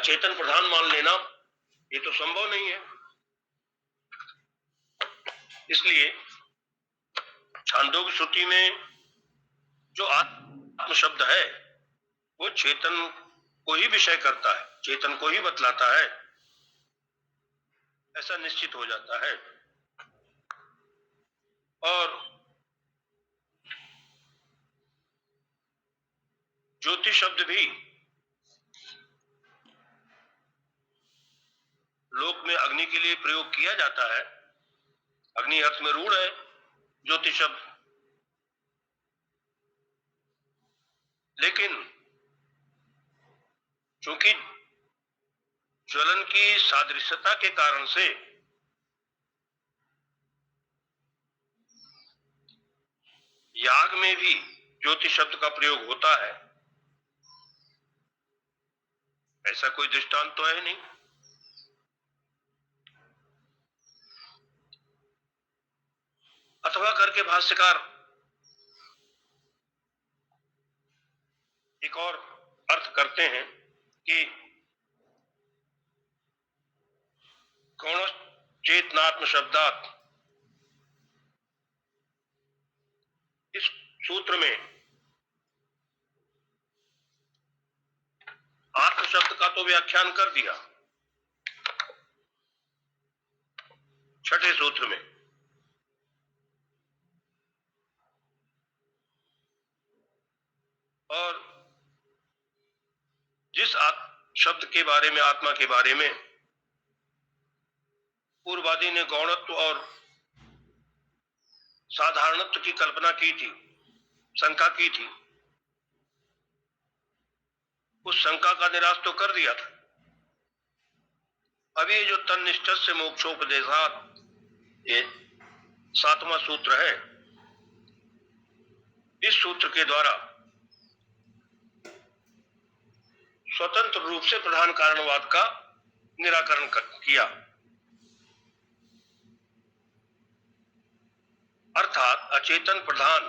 अचेतन प्रधान मान लेना ये तो संभव नहीं है। इसलिए छांदोग्य श्रुति में जो आत्म शब्द है वो चेतन को ही विषय करता है, चेतन को ही बतलाता है, ऐसा निश्चित हो जाता है। और ज्योति शब्द भी लोक में अग्नि के लिए प्रयोग किया जाता है। अग्नि अर्थ में रूढ़ है ज्योति शब्द, लेकिन चूंकि ज्वलन की सादृश्यता के कारण से याग में भी ज्योति शब्द का प्रयोग होता है, ऐसा कोई दृष्टांत तो है नहीं। अथवा करके भाष्यकार एक और अर्थ करते हैं कि कौन चेतनात्म शब्दात, इस सूत्र में आत्म शब्द का तो व्याख्यान कर दिया छठे सूत्र में, और जिस शब्द के बारे में, आत्मा के बारे में पूर्ववादी ने गौणत्व और साधारणत्व की कल्पना की थी, शंका की थी, उस शंका का निराश तो कर दिया था। अभी जो तन्निष्ठ से मोक्षोपदेशात, ये 7वां सूत्र है, इस सूत्र के द्वारा स्वतंत्र रूप से प्रधान कारणवाद का निराकरण किया। अर्थात अचेतन प्रधान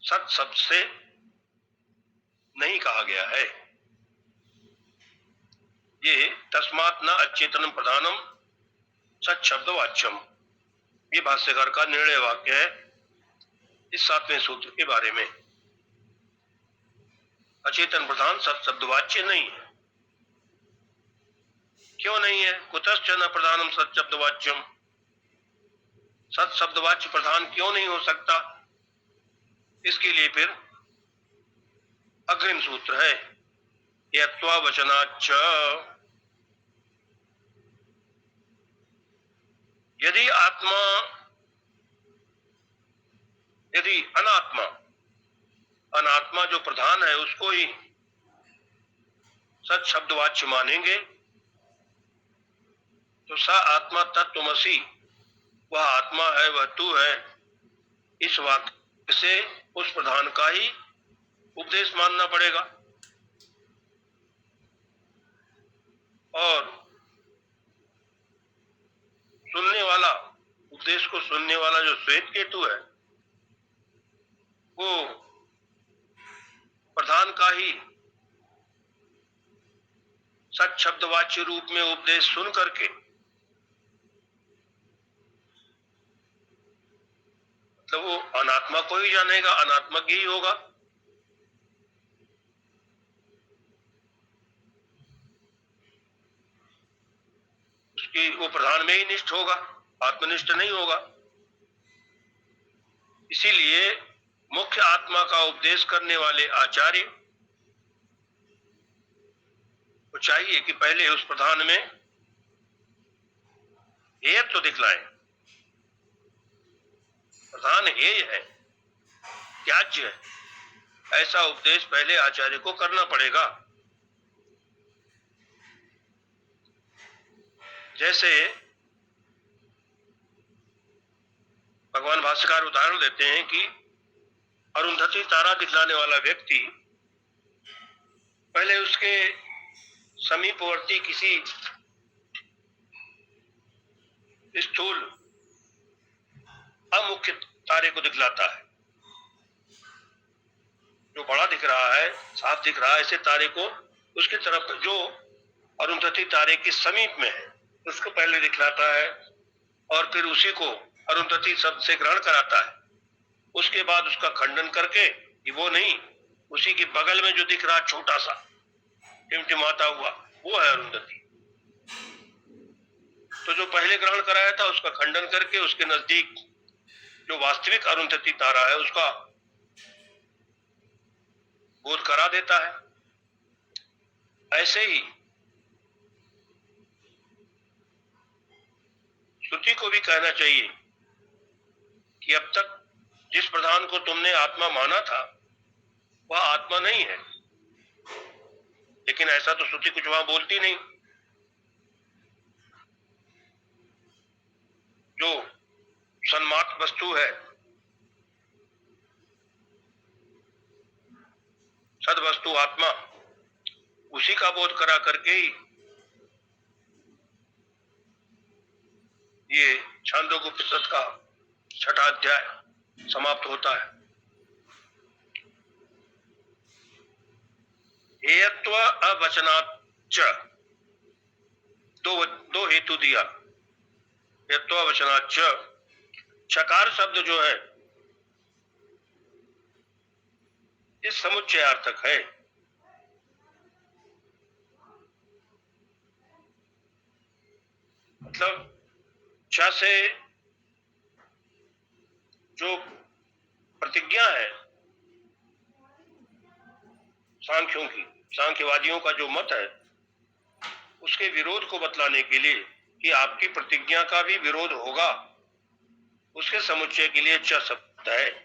सत शब्द से नहीं कहा गया है। ये तस्मात् न अचेतनम प्रधानम सत शब्द वाच्यम, ये भाष्यकार का निर्णय वाक्य है इस 7वें सूत्र के बारे में। अचेतन प्रधान सत शब्द वाच्य नहीं है। क्यों नहीं है? कुतश्च न प्रधानम सत शब्द वाच्यम, सत शब्द वाच्य प्रधान क्यों नहीं हो सकता? इसके लिए फिर अग्रिम सूत्र है, यत्वा वचनाच्च, यदि आत्मा, यदि अनात्मा, अनात्मा जो प्रधान है उसको ही सत शब्दवाच्य मानेंगे तो स आत्मा तत्त्वमसि, वह आत्मा है, वह तू है, इस वाक्य से उस प्रधान का ही उपदेश मानना पड़ेगा। और सुनने वाला, उपदेश को सुनने वाला जो श्वेत केतु है वो प्रधान का ही सत शब्दवाच्य रूप में उपदेश सुन करके, मतलब वो अनात्मा को ही जानेगा, अनात्मज्ञ ही होगा। उसकी वो प्रधान में ही निष्ठ होगा, आत्मनिष्ठ नहीं होगा। इसीलिए मुख्य आत्मा का उपदेश करने वाले आचार्य को चाहिए कि पहले उस प्रधान में हेयत्व तो दिखलाएं। प्रधान हेय है, त्याज्य है, ऐसा उपदेश पहले आचार्य को करना पड़ेगा। जैसे भगवान भाष्यकार उदाहरण देते हैं कि अरुंधति तारा दिखलाने वाला व्यक्ति पहले उसके समीपवर्ती किसी स्थूल अमुख्य तारे को दिखलाता है, जो बड़ा दिख रहा है, साफ दिख रहा है ऐसे तारे को उसकी तरफ जो अरुंधति तारे के समीप में है उसको पहले दिखलाता है और फिर उसी को अरुंधति शब्द से ग्रहण कराता है। उसके बाद उसका खंडन करके कि वो नहीं, उसी के बगल में जो दिख रहा छोटा सा टिमटिमाता हुआ वो है अरुंधति। तो जो पहले ग्रहण कराया था उसका खंडन करके उसके नजदीक जो वास्तविक अरुंधति तारा है उसका बोध करा देता है। ऐसे ही श्रुति को भी कहना चाहिए कि अब तक जिस प्रधान को तुमने आत्मा माना था वह आत्मा नहीं है, लेकिन ऐसा तो श्रुति कुछ वहां बोलती नहीं। जो सन्मात्र वस्तु है, सद वस्तु आत्मा, उसी का बोध करा करके ही ये छांदोग्योपनिषद का 6वां अध्याय समाप्त होता है। हेयत्व अवचनाच्च, दो हेतु दिया। हेयत्व अवचनाच्च, चकार शब्द जो है इस समुच्चयार्थक है। मतलब च से जो प्रतिज्ञा है सांख्यों की, सांख्यवादियों का जो मत है उसके विरोध को बतलाने के लिए कि आपकी प्रतिज्ञा का भी विरोध होगा, उसके समुच्चय के लिए च शब्द है।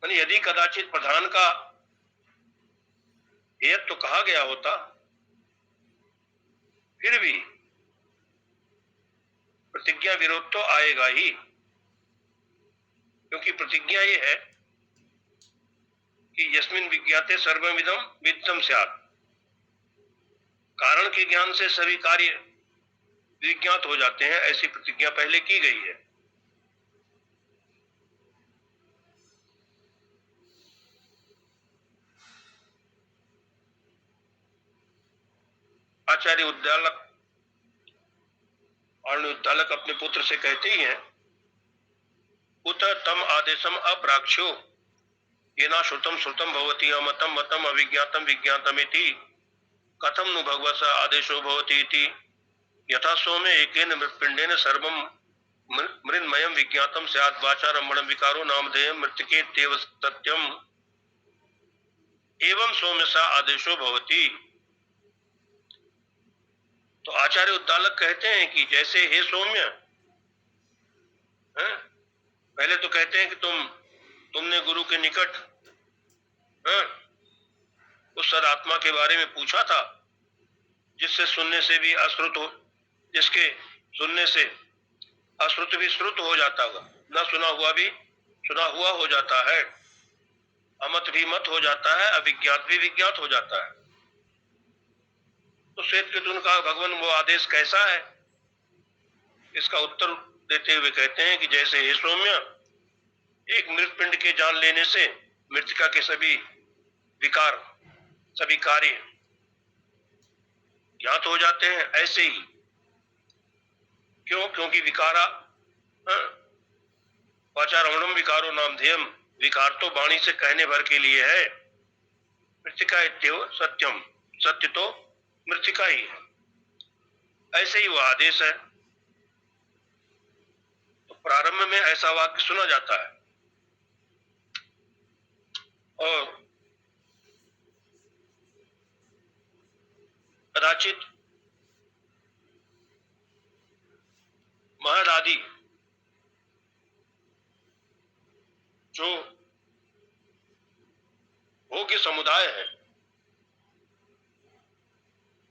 यदि कदाचित प्रधान का हेयत्व तो कहा गया होता फिर भी प्रतिज्ञा विरोध तो आएगा ही, क्योंकि प्रतिज्ञा ये है कि यस्मिन विज्ञाते सर्वमिदं विदितं स्यात्, कारण के ज्ञान से सभी कार्य विज्ञात हो जाते हैं, ऐसी प्रतिज्ञा पहले की गई है। आचार्य उद्दालक उद्दालक अपने पुत्र से कहते ही हैं, उत तम आदेशम अप्राक्ष्यो येना श्रुतम श्रुतम भवति अमतम मतम अविज्ञातम विज्ञातमिति कथम नु भगवत आदेशो भवति इति यथा सोमे एकेन मृत्पिंडेन सर्वम मृन्मयम विज्ञातम स्यात् वाचारंभणम विकारो नामधेयम मृत्तिकेत्येव सत्यम एवं सौम्य सा आदेशो भवति। तो आचार्य उद्दालक कहते हैं कि जैसे हे सौम्य, पहले तो कहते हैं कि तुमने गुरु के निकट उस सदात्मा के बारे में पूछा था जिससे सुनने से भी अश्रुत हो, जिसके सुनने से अश्रुत भी श्रुत हो जाता होगा, न सुना हुआ भी सुना हुआ हो जाता है, अमत भी मत हो जाता है, अविज्ञात भी विज्ञात हो जाता है। तो श्वेत केतुन का भगवान वो आदेश कैसा है, इसका उत्तर देते हुए कहते हैं कि जैसे हे सौम्य, एक मृत पिंड के जान लेने से मृतिका के सभी विकार, सभी कार्य ज्ञात हो जाते हैं, ऐसे ही। क्यों? क्योंकि विकारा वाचारमणम विकारो नामधेयम, विकार तो वाणी से कहने भर के लिए है, मृतिका इत्येव सत्यम, सत्य तो मृतिका ही है, ऐसे ही वह आदेश है। तो प्रारंभ में ऐसा वाक्य सुना जाता है और कदाचित महद आदि जो भोग्य समुदाय है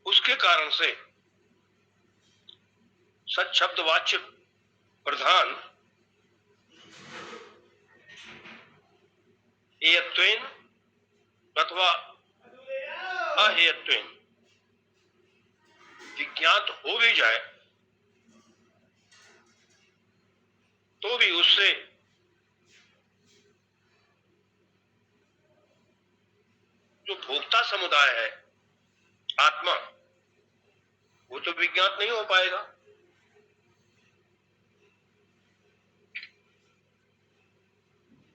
उसके कारण से सच शब्द वाच्य प्रधान हेयत्वेन अथवा अहेयत्वेन विज्ञात हो भी जाए तो भी उससे भोक्ता समुदाय है आत्मा, वो तो विज्ञात नहीं हो पाएगा।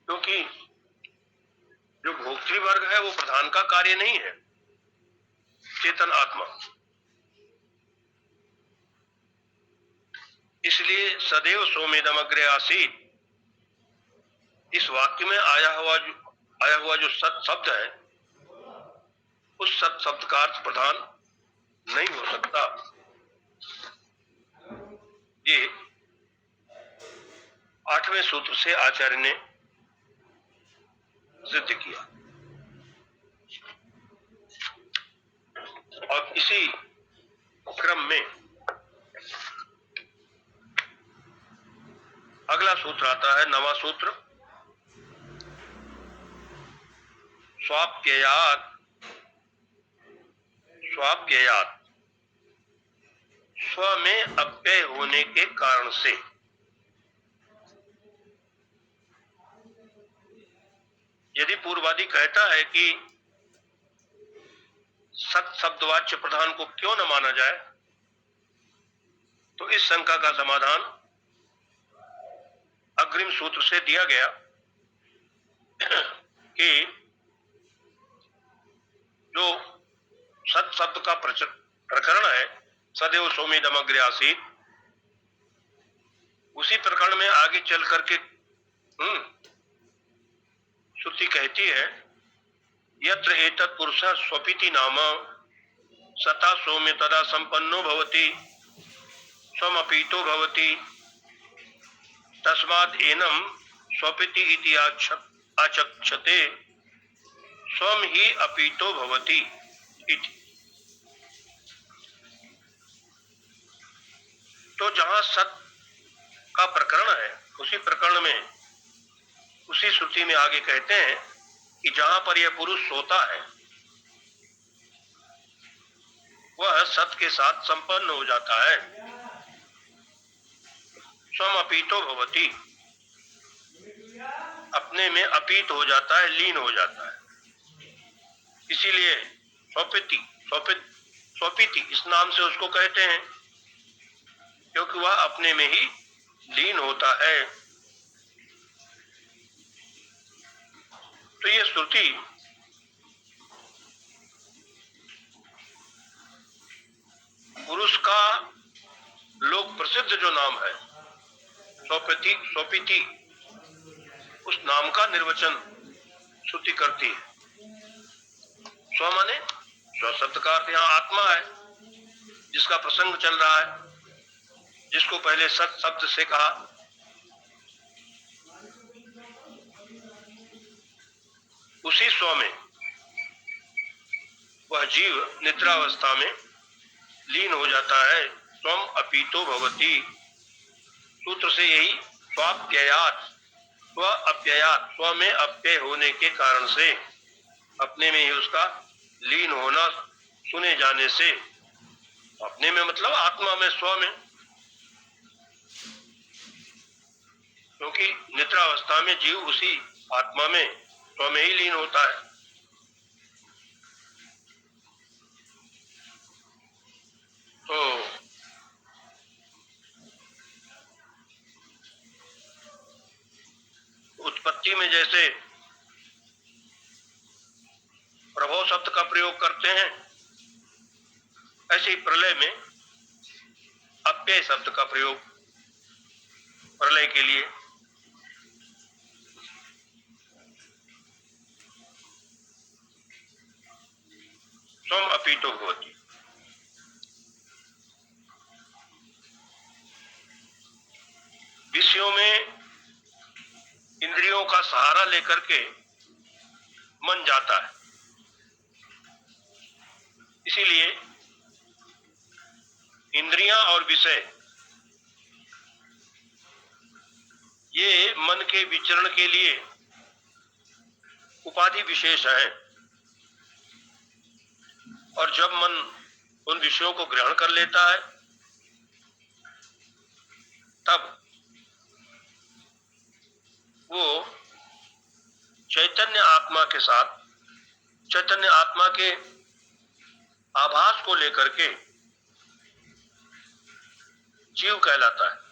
क्योंकि जो भोक्तृ वर्ग है वो प्रधान का कार्य नहीं है, चेतन आत्मा। इसलिए सदैव सोमेदम अग्रे आसीत, इस वाक्य में आया हुआ जो सत शब्द है, उस सत शब्द का अर्थ प्रधान नहीं हो सकता। ये 8वें सूत्र से आचार्य ने सिद्ध किया। और इसी क्रम में अगला सूत्र आता है, 9वां सूत्र, स्वाप्ययात्। स्वाप्ययात्, स्व में अव्यय होने के कारण से। यदि पूर्वादि कहता है कि सत शब्दवाच्य प्रधान को क्यों न माना जाए, तो इस शंका का समाधान अग्रिम सूत्र से दिया गया कि जो सत शब्द का प्रकरण है, सदैव सोमेदम अग्रे आसीत, उसी प्रकरण में आगे चल करके श्रुति कहती है, यत्र एतत् पुरुषः स्वपिति नाम सता सौम्य तदा संपन्नो भवति स्वमपीतो भवति तस्मात् एनम स्वपिति इति आचक्षते स्वम ही अपीतो भवति इति। तो जहां सत का प्रकरण है, उसी प्रकरण में, उसी श्रुति में आगे कहते हैं कि जहां पर यह पुरुष सोता है वह सत के साथ संपन्न हो जाता है, स्वम अपीतो भवति, अपने में अपीत हो जाता है, लीन हो जाता है। इसीलिए स्वपिति इस नाम से उसको कहते हैं, क्योंकि वह अपने में ही लीन होता है। तो ये श्रुति पुरुष का लोक प्रसिद्ध जो नाम है स्वपिति, उस नाम का निर्वचन श्रुति करती है। स्व माने स्व शब्द का अर्थ यहाँ आत्मा है, जिसका प्रसंग चल रहा है, जिसको पहले सत शब्द से कहा। उसी स्व में वह जीव निद्रावस्था में लीन हो जाता है, स्वम अपीतो भवति। सूत्र से यही स्वाप्ययात्, स्व अप्ययात्, स्व में अप्यय होने के कारण से, अपने में ही उसका लीन होना सुने जाने से, अपने में मतलब आत्मा में, स्व में, क्योंकि निद्रावस्था में जीव उसी आत्मा में, स्व में ही लीन होता है। तो उत्पत्ति में जैसे प्रभव शब्द का प्रयोग करते हैं, ऐसे ही प्रलय में अप्यय शब्द का प्रयोग प्रलय के लिए। स्वम अपीतो भवति। विषयों में इंद्रियों का सहारा लेकर के मन जाता है, इसीलिए इंद्रियां और विषय ये मन के विचरण के लिए उपाधि विशेष है। और जब मन उन विषयों को ग्रहण कर लेता है, तब वो चैतन्य आत्मा के साथ चैतन्य आत्मा के आभास को लेकर के जीव कहलाता है।